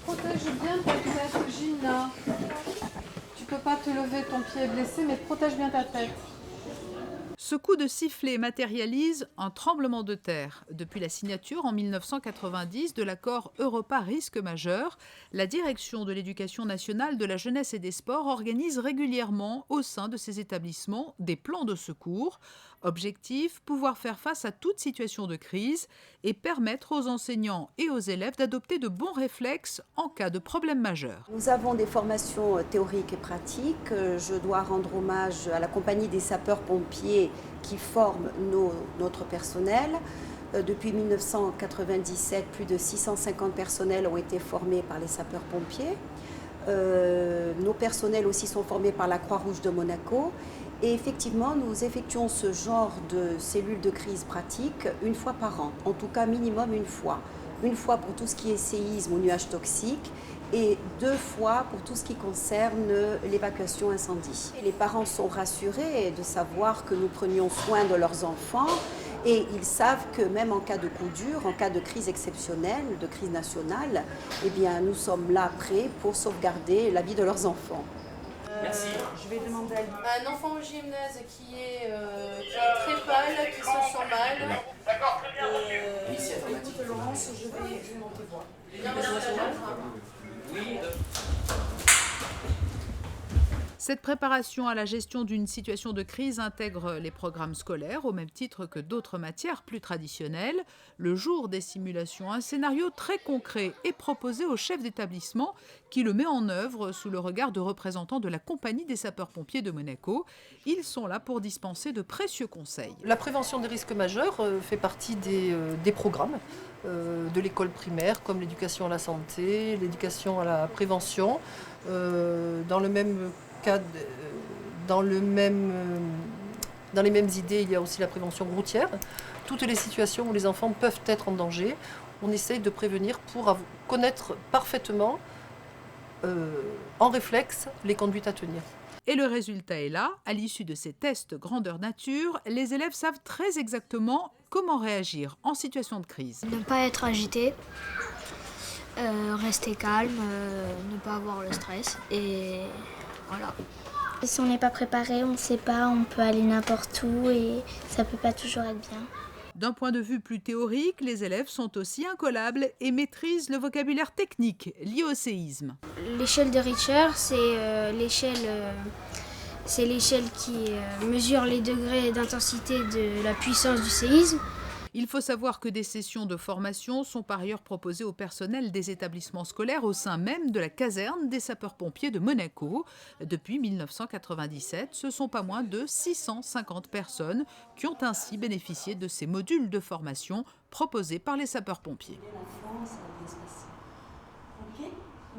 Protège bien ta tête, Gina. Tu peux pas te lever, ton pied est blessé, mais protège bien ta tête. Ce coup de sifflet matérialise un tremblement de terre. Depuis la signature en 1990 de l'accord Europa Risque Majeur, la Direction de l'Éducation nationale, de la jeunesse et des sports organise régulièrement au sein de ces établissements des plans de secours. Objectif, pouvoir faire face à toute situation de crise et permettre aux enseignants et aux élèves d'adopter de bons réflexes en cas de problème majeur. Nous avons des formations théoriques et pratiques. Je dois rendre hommage à la compagnie des sapeurs-pompiers qui forment notre personnel. Depuis 1997, plus de 650 personnels ont été formés par les sapeurs-pompiers. Nos personnels aussi sont formés par la Croix-Rouge de Monaco. Et effectivement, nous effectuons ce genre de cellules de crise pratique une fois par an, en tout cas minimum une fois. Une fois pour tout ce qui est séisme ou nuages toxiques et 2 fois pour tout ce qui concerne l'évacuation incendie. Et les parents sont rassurés de savoir que nous prenions soin de leurs enfants et ils savent que même en cas de coup dur, en cas de crise exceptionnelle, de crise nationale, eh bien, nous sommes là prêts pour sauvegarder la vie de leurs enfants. Merci. Je vais demander à Un enfant au gymnase qui est très pâle, qui se sent mal. D'accord, très bien, reçu. écoute, Laurence, je vais monter voir. Oui. Cette préparation à la gestion d'une situation de crise intègre les programmes scolaires au même titre que d'autres matières plus traditionnelles. Le jour des simulations, un scénario très concret est proposé au chef d'établissement qui le met en œuvre sous le regard de représentants de la compagnie des sapeurs-pompiers de Monaco. Ils sont là pour dispenser de précieux conseils. La prévention des risques majeurs fait partie des programmes de l'école primaire, comme l'éducation à la santé, l'éducation à la prévention. Dans le même cadre, dans les mêmes idées, il y a aussi la prévention routière. Toutes les situations où les enfants peuvent être en danger, on essaye de prévenir pour connaître parfaitement, en réflexe, les conduites à tenir. Et le résultat est là. À l'issue de ces tests grandeur nature, les élèves savent très exactement comment réagir en situation de crise. Ne pas être agité, rester calme, ne pas avoir le stress et voilà. Si on n'est pas préparé, on ne sait pas, on peut aller n'importe où et ça ne peut pas toujours être bien. D'un point de vue plus théorique, les élèves sont aussi incollables et maîtrisent le vocabulaire technique lié au séisme. L'échelle de Richter, c'est l'échelle qui mesure les degrés d'intensité de la puissance du séisme. Il faut savoir que des sessions de formation sont par ailleurs proposées au personnel des établissements scolaires au sein même de la caserne des sapeurs-pompiers de Monaco. Depuis 1997, ce sont pas moins de 650 personnes qui ont ainsi bénéficié de ces modules de formation proposés par les sapeurs-pompiers. La France, ça va bien se passer. Ok ?